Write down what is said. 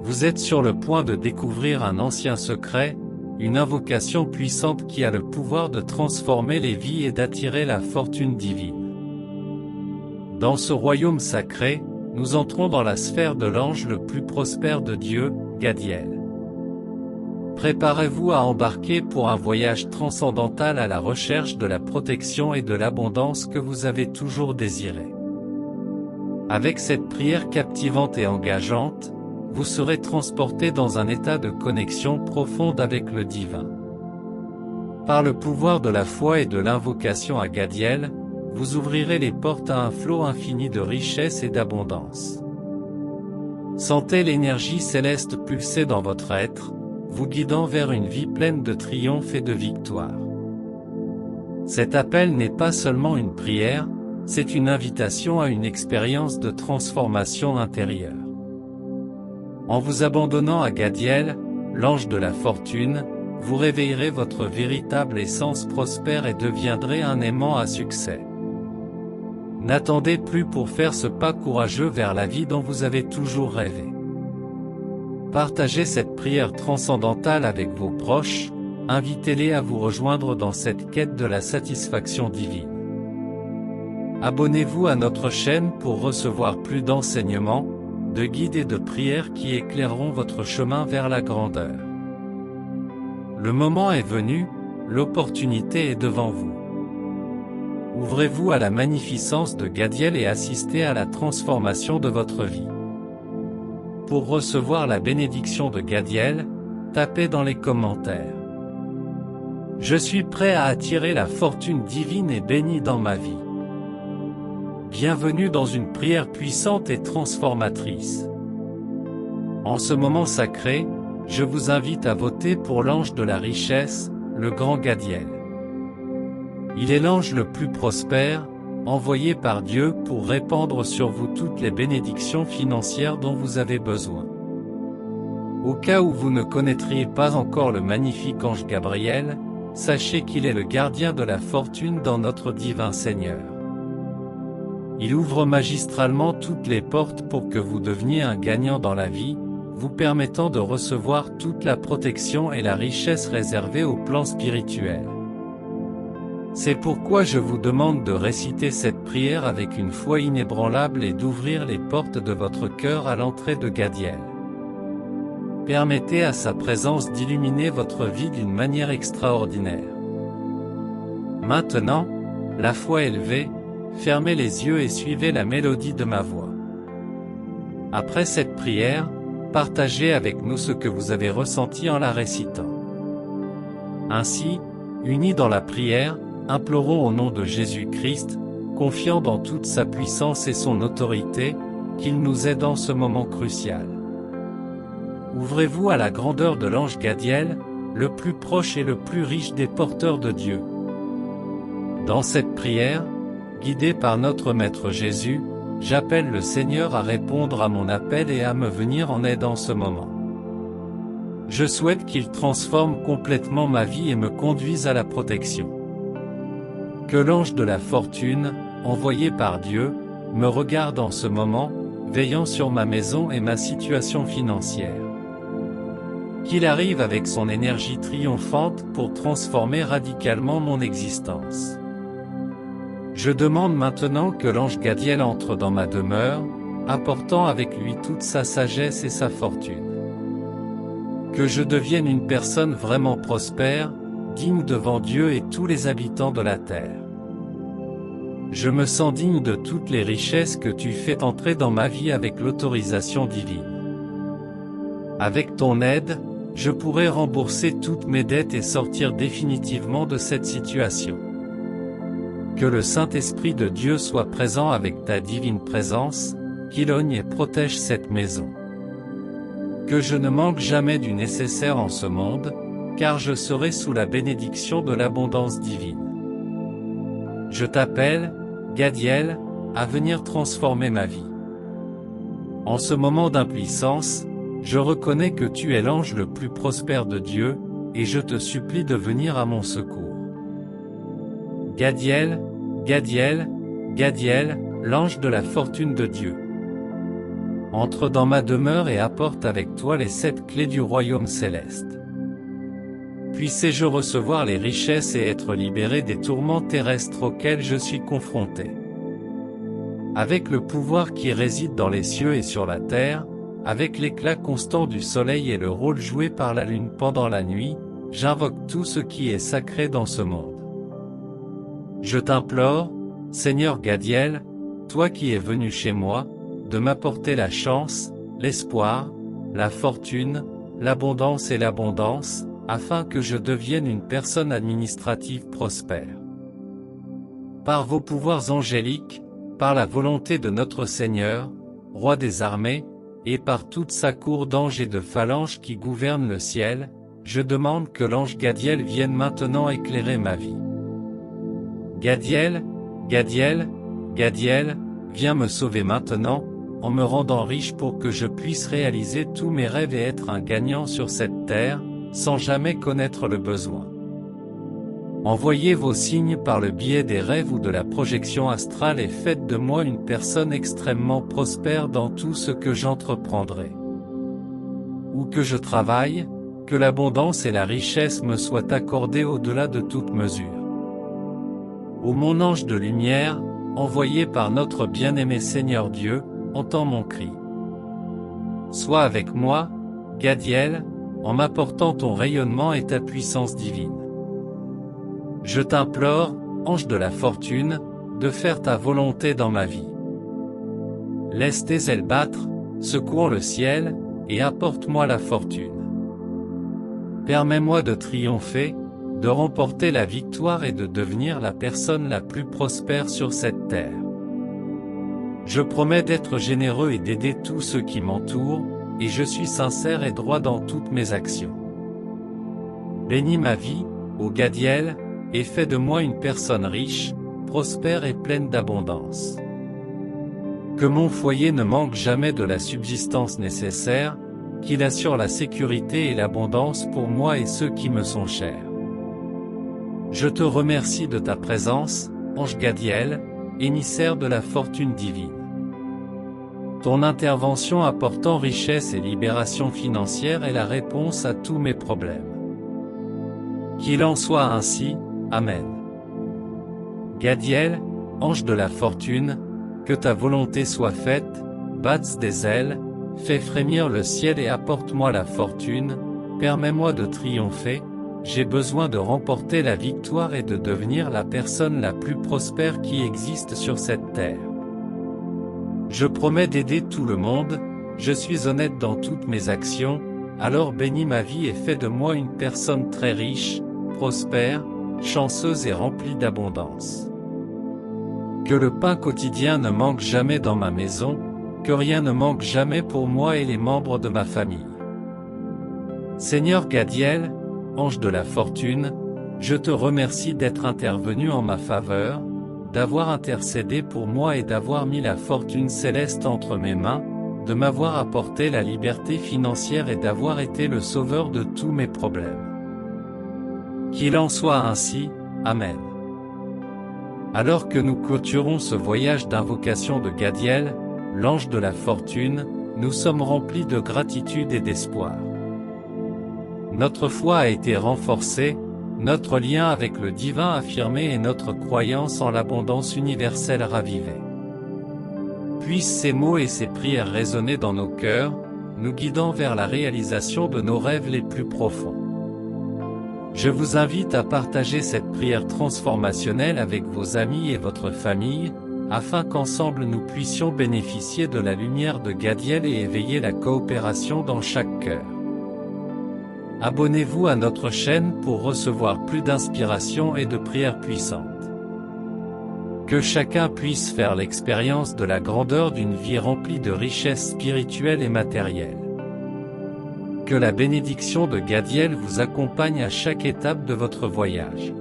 Vous êtes sur le point de découvrir un ancien secret, une invocation puissante qui a le pouvoir de transformer les vies et d'attirer la fortune divine. Dans ce royaume sacré, nous entrons dans la sphère de l'ange le plus prospère de Dieu, Gadiel. Préparez-vous à embarquer pour un voyage transcendantal à la recherche de la protection et de l'abondance que vous avez toujours désiré. Avec cette prière captivante et engageante, vous serez transporté dans un état de connexion profonde avec le divin. Par le pouvoir de la foi et de l'invocation à Gadiel, vous ouvrirez les portes à un flot infini de richesse et d'abondance. Sentez l'énergie céleste pulser dans votre être, vous guidant vers une vie pleine de triomphe et de victoire. Cet appel n'est pas seulement une prière, c'est une invitation à une expérience de transformation intérieure. En vous abandonnant à Gadiel, l'ange de la fortune, vous réveillerez votre véritable essence prospère et deviendrez un aimant à succès. N'attendez plus pour faire ce pas courageux vers la vie dont vous avez toujours rêvé. Partagez cette prière transcendantale avec vos proches, invitez-les à vous rejoindre dans cette quête de la satisfaction divine. Abonnez-vous à notre chaîne pour recevoir plus d'enseignements, de guides et de prières qui éclaireront votre chemin vers la grandeur. Le moment est venu, l'opportunité est devant vous. Ouvrez-vous à la magnificence de Gadiel et assistez à la transformation de votre vie. Pour recevoir la bénédiction de Gadiel, tapez dans les commentaires. Je suis prêt à attirer la fortune divine et bénie dans ma vie. Bienvenue dans une prière puissante et transformatrice. En ce moment sacré, je vous invite à voter pour l'ange de la richesse, le grand Gadiel. Il est l'ange le plus prospère, envoyé par Dieu pour répandre sur vous toutes les bénédictions financières dont vous avez besoin. Au cas où vous ne connaîtriez pas encore le magnifique ange Gabriel, sachez qu'il est le gardien de la fortune dans notre divin Seigneur. Il ouvre magistralement toutes les portes pour que vous deveniez un gagnant dans la vie, vous permettant de recevoir toute la protection et la richesse réservée au plan spirituel. C'est pourquoi je vous demande de réciter cette prière avec une foi inébranlable et d'ouvrir les portes de votre cœur à l'entrée de Gadiel. Permettez à sa présence d'illuminer votre vie d'une manière extraordinaire. Maintenant, la foi élevée, fermez les yeux et suivez la mélodie de ma voix. Après cette prière, partagez avec nous ce que vous avez ressenti en la récitant. Ainsi, unis dans la prière, implorons au nom de Jésus-Christ, confiant dans toute sa puissance et son autorité, qu'il nous aide en ce moment crucial. Ouvrez-vous à la grandeur de l'ange Gadiel, le plus proche et le plus riche des porteurs de Dieu. Dans cette prière, guidé par notre Maître Jésus, j'appelle le Seigneur à répondre à mon appel et à me venir en aide en ce moment. Je souhaite qu'il transforme complètement ma vie et me conduise à la protection. Que l'ange de la fortune, envoyé par Dieu, me regarde en ce moment, veillant sur ma maison et ma situation financière. Qu'il arrive avec son énergie triomphante pour transformer radicalement mon existence. Je demande maintenant que l'ange Gadiel entre dans ma demeure, apportant avec lui toute sa sagesse et sa fortune. Que je devienne une personne vraiment prospère, digne devant Dieu et tous les habitants de la terre. Je me sens digne de toutes les richesses que tu fais entrer dans ma vie avec l'autorisation divine. Avec ton aide, je pourrai rembourser toutes mes dettes et sortir définitivement de cette situation. Que le Saint-Esprit de Dieu soit présent avec ta divine présence, qu'il oigne et protège cette maison. Que je ne manque jamais du nécessaire en ce monde, car je serai sous la bénédiction de l'abondance divine. Je t'appelle, Gadiel, à venir transformer ma vie. En ce moment d'impuissance, je reconnais que tu es l'ange le plus prospère de Dieu, et je te supplie de venir à mon secours. Gadiel, Gadiel, Gadiel, l'ange de la fortune de Dieu. entre dans ma demeure et apporte avec toi les 7 clés du royaume céleste. Puissé-je recevoir les richesses et être libéré des tourments terrestres auxquels je suis confronté. Avec le pouvoir qui réside dans les cieux et sur la terre, avec l'éclat constant du soleil et le rôle joué par la lune pendant la nuit, j'invoque tout ce qui est sacré dans ce monde. Je t'implore, Seigneur Gadiel, toi qui es venu chez moi, de m'apporter la chance, l'espoir, la fortune, l'abondance et l'abondance, afin que je devienne une personne administrative prospère. Par vos pouvoirs angéliques, par la volonté de notre Seigneur, Roi des armées, et par toute sa cour d'anges et de phalanges qui gouvernent le ciel, je demande que l'ange Gadiel vienne maintenant éclairer ma vie. Gadiel, Gadiel, Gadiel, viens me sauver maintenant, en me rendant riche pour que je puisse réaliser tous mes rêves et être un gagnant sur cette terre, sans jamais connaître le besoin. Envoyez vos signes par le biais des rêves ou de la projection astrale et faites de moi une personne extrêmement prospère dans tout ce que j'entreprendrai. Où que je travaille, que l'abondance et la richesse me soient accordées au-delà de toute mesure. Ô mon ange de lumière, envoyé par notre bien-aimé Seigneur Dieu, entends mon cri. Sois avec moi, Gadiel, en m'apportant ton rayonnement et ta puissance divine. Je t'implore, ange de la fortune, de faire ta volonté dans ma vie. Laisse tes ailes battre, secours le ciel, et apporte-moi la fortune. Permets-moi de triompher, de remporter la victoire et de devenir la personne la plus prospère sur cette terre. Je promets d'être généreux et d'aider tous ceux qui m'entourent, et je suis sincère et droit dans toutes mes actions. Bénis ma vie, ô Gadiel, et fais de moi une personne riche, prospère et pleine d'abondance. Que mon foyer ne manque jamais de la subsistance nécessaire, qu'il assure la sécurité et l'abondance pour moi et ceux qui me sont chers. Je te remercie de ta présence, ange Gadiel, émissaire de la fortune divine. Ton intervention apportant richesse et libération financière est la réponse à tous mes problèmes. Qu'il en soit ainsi, Amen. Gadiel, ange de la fortune, que ta volonté soit faite, batte des ailes, fais frémir le ciel et apporte-moi la fortune, permets-moi de triompher, j'ai besoin de remporter la victoire et de devenir la personne la plus prospère qui existe sur cette terre. Je promets d'aider tout le monde, je suis honnête dans toutes mes actions, alors bénis ma vie et fais de moi une personne très riche, prospère, chanceuse et remplie d'abondance. Que le pain quotidien ne manque jamais dans ma maison, que rien ne manque jamais pour moi et les membres de ma famille. Seigneur Gadiel, ange de la fortune, je te remercie d'être intervenu en ma faveur, d'avoir intercédé pour moi et d'avoir mis la fortune céleste entre mes mains, de m'avoir apporté la liberté financière et d'avoir été le sauveur de tous mes problèmes. Qu'il en soit ainsi, Amen. Alors que nous clôturons ce voyage d'invocation de Gadiel, l'ange de la fortune, nous sommes remplis de gratitude et d'espoir. Notre foi a été renforcée, notre lien avec le divin affirmé et notre croyance en l'abondance universelle ravivée. Puissent ces mots et ces prières résonner dans nos cœurs, nous guidant vers la réalisation de nos rêves les plus profonds. Je vous invite à partager cette prière transformationnelle avec vos amis et votre famille, afin qu'ensemble nous puissions bénéficier de la lumière de Gadiel et éveiller la coopération dans chaque cœur. Abonnez-vous à notre chaîne pour recevoir plus d'inspiration et de prières puissantes. Que chacun puisse faire l'expérience de la grandeur d'une vie remplie de richesses spirituelles et matérielles. Que la bénédiction de Gadiel vous accompagne à chaque étape de votre voyage.